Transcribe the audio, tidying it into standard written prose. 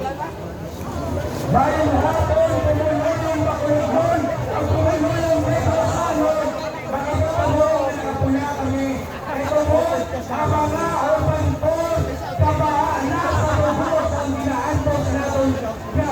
Bayan hapon, pumulong bakulon, ang pumulong reklasanon, makapagpulong, nakapula kami. Ito po, sa mga urban poor, kabahan na sa lubos ang ginaantos natin.